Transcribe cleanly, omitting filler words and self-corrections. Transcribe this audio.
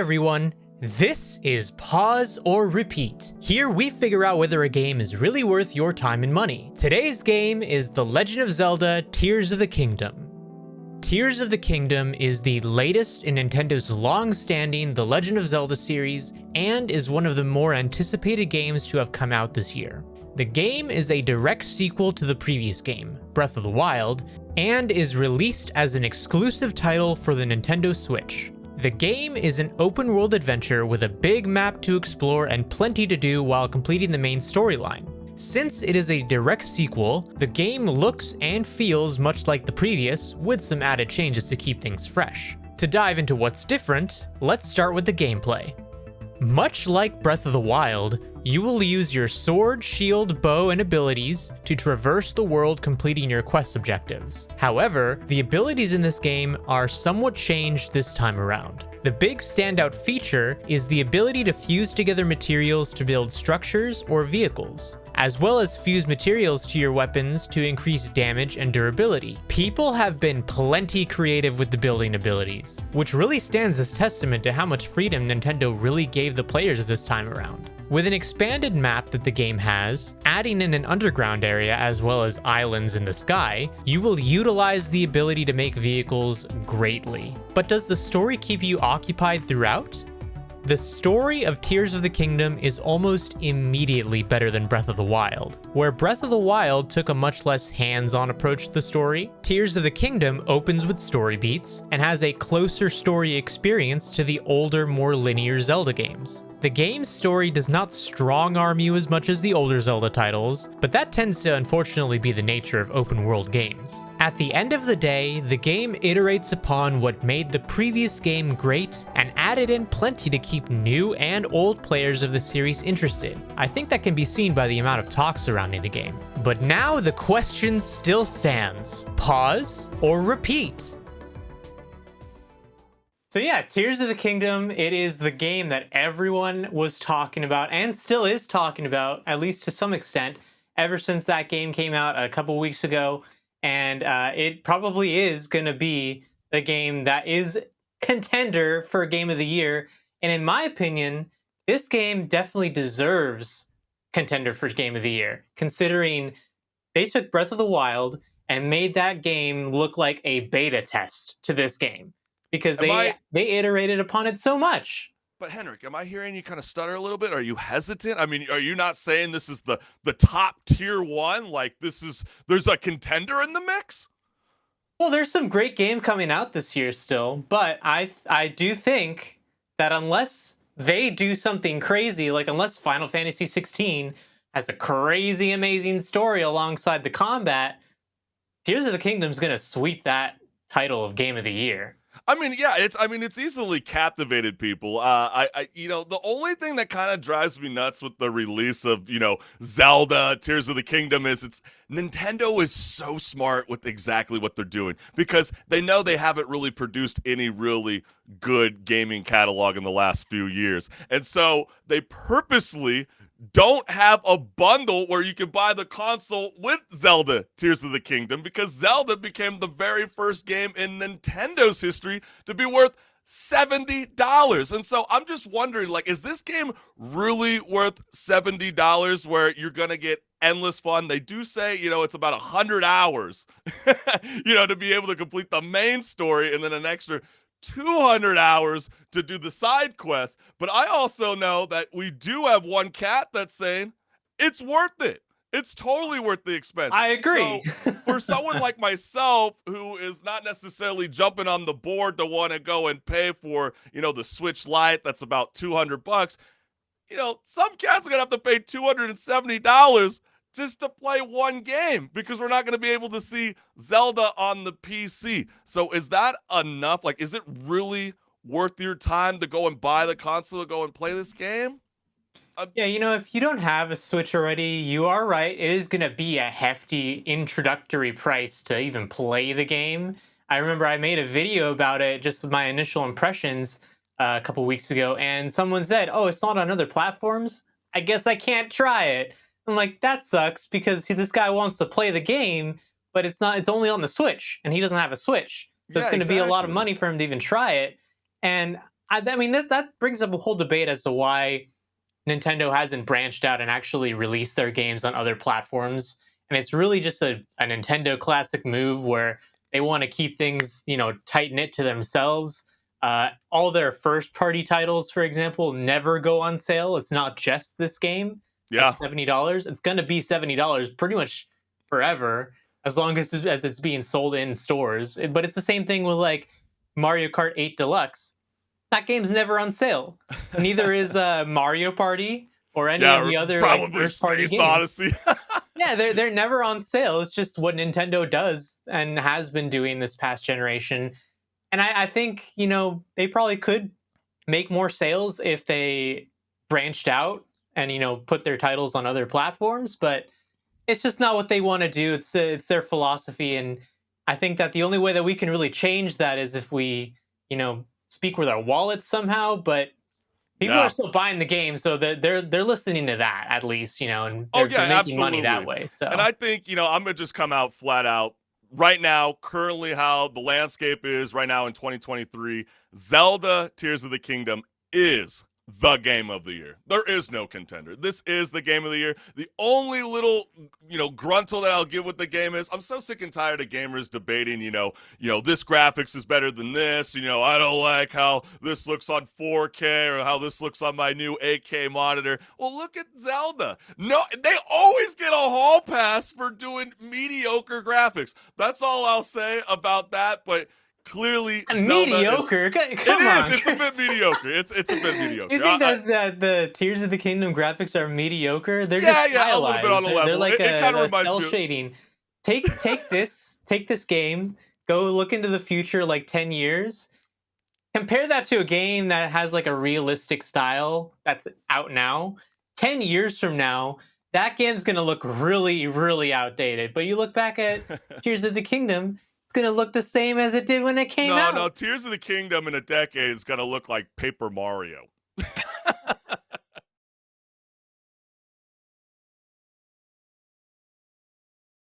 everyone, this is Pause or Repeat. Here we figure out whether a game is really worth your time and money. Today's game is The Legend of Zelda Tears of the Kingdom. Tears of the Kingdom is the latest in Nintendo's long-standing The Legend of Zelda series and is one of the more anticipated games to have come out this year. The game is a direct sequel to the previous game, Breath of the Wild, and is released as an exclusive title for the Nintendo Switch. The game is an open-world adventure with a big map to explore and plenty to do while completing the main storyline. Since it is a direct sequel, the game looks and feels much like the previous, with some added changes to keep things fresh. To dive into what's different, let's start with the gameplay. Much like Breath of the Wild, you will use your sword, shield, bow, and abilities to traverse the world completing your quest objectives. However, the abilities in this game are somewhat changed this time around. The big standout feature is the ability to fuse together materials to build structures or vehicles, as well as fuse materials to your weapons to increase damage and durability. People have been plenty creative with the building abilities, which really stands as testament to how much freedom Nintendo really gave the players this time around. With an expanded map that the game has, adding in an underground area as well as islands in the sky, you will utilize the ability to make vehicles greatly. But does the story keep you occupied throughout? The story of Tears of the Kingdom is almost immediately better than Breath of the Wild. Where Breath of the Wild took a much less hands-on approach to the story, Tears of the Kingdom opens with story beats and has a closer story experience to the older, more linear Zelda games. The game's story does not strong-arm you as much as the older Zelda titles, but that tends to unfortunately be the nature of open-world games. At the end of the day, the game iterates upon what made the previous game great and added in plenty to keep new and old players of the series interested. I think that can be seen by the amount of talk surrounding the game. But now the question still stands. Pause or repeat? So yeah, Tears of the Kingdom, it is the game that everyone was talking about and still is talking about, at least to some extent, ever since that game came out a couple weeks ago. And it probably is going to be the game that is contender for Game of the Year. And in my opinion, this game definitely deserves contender for Game of the Year, considering they took Breath of the Wild and made that game look like a beta test to this game. Because they iterated upon it so much. But Henrick, am I hearing you kind of stutter a little bit? Are you hesitant? I mean, are you not saying this is the top tier one? Like there's a contender in the mix? Well, there's some great game coming out this year still, but I do think that unless they do something crazy, like unless Final Fantasy 16 has a crazy amazing story alongside the combat, Tears of the Kingdom is going to sweep that title of Game of the Year. I mean, yeah, it's easily captivated people. The only thing that kind of drives me nuts with the release of, Zelda Tears of the Kingdom is Nintendo is so smart with exactly what they're doing because they know they haven't really produced any really good gaming catalog in the last few years. And so they purposely don't have a bundle where you can buy the console with Zelda Tears of the Kingdom because Zelda became the very first game in Nintendo's history to be worth $70. And so I'm just wondering, is this game really worth $70 where you're going to get endless fun? They do say, it's about 100 hours, to be able to complete the main story and then an extra 200 hours to do the side quest. But I also know that we do have one cat that's saying it's worth it. It's totally worth the expense. I agree. So for someone like myself who is not necessarily jumping on the board to want to go and pay for, the Switch Lite that's about $200, some cats are going to have to pay $270 just to play one game because we're not going to be able to see Zelda on the PC. So is that enough? Is it really worth your time to go and buy the console to go and play this game? Yeah, if you don't have a Switch already, you are right. It is going to be a hefty introductory price to even play the game. I remember I made a video about it just with my initial impressions a couple weeks ago, and someone said, "Oh, it's not on other platforms? I guess I can't try it." I'm like, that sucks because this guy wants to play the game, but it's only on the Switch and he doesn't have a Switch. So it's going to be a lot of money for him to even try it. And I mean that brings up a whole debate as to why Nintendo hasn't branched out and actually released their games on other platforms. And it's really just a Nintendo classic move where they want to keep things, tight knit to themselves. All their first party titles, for example, never go on sale. It's not just this game Yeah. that's $70. It's going to be $70 pretty much forever, as long as it's being sold in stores. But it's the same thing with like Mario Kart 8 Deluxe. That game's never on sale. Neither is Mario Party or any Yeah, of or the other like probably first party Space games. Odyssey. Yeah, they're never on sale. It's just what Nintendo does and has been doing this past generation. And I think, they probably could make more sales if they branched out and, put their titles on other platforms, but it's just not what they want to do. It's their philosophy, and I think that the only way that we can really change that is if we, speak with our wallets somehow. But people are Yeah. still buying the game, so they're listening to that at least, and Oh they're yeah, making money that absolutely. way. And So I think, I'm gonna just come out flat out right now, currently how the landscape is right now in 2023. Zelda Tears of the Kingdom is the game of the year. There is no contender. This is the game of the year. The only little, gruntle that I'll give with the game is I'm so sick and tired of gamers debating, this graphics is better than this. I don't like how this looks on 4K or how this looks on my new 8K monitor. Well, look at Zelda. No, they always get a hall pass for doing mediocre graphics. That's all I'll say about that. But clearly, Zelda is. mediocre. It Come is. on, It's a bit Chris. mediocre. It's a bit You mediocre. think that the Tears of the Kingdom graphics are mediocre? They're Yeah, just yeah, a little bit on stylized. the They're level. like It kind of a reminds cell me of. shading. Take this game. Go look into the future, like 10 years. Compare that to a game that has like a realistic style that's out now. 10 years from now, that game's gonna look really, really outdated. But you look back at Tears of the Kingdom, it's gonna look the same as it did when it came No, no, out. Tears of the Kingdom in a decade is gonna look like Paper Mario.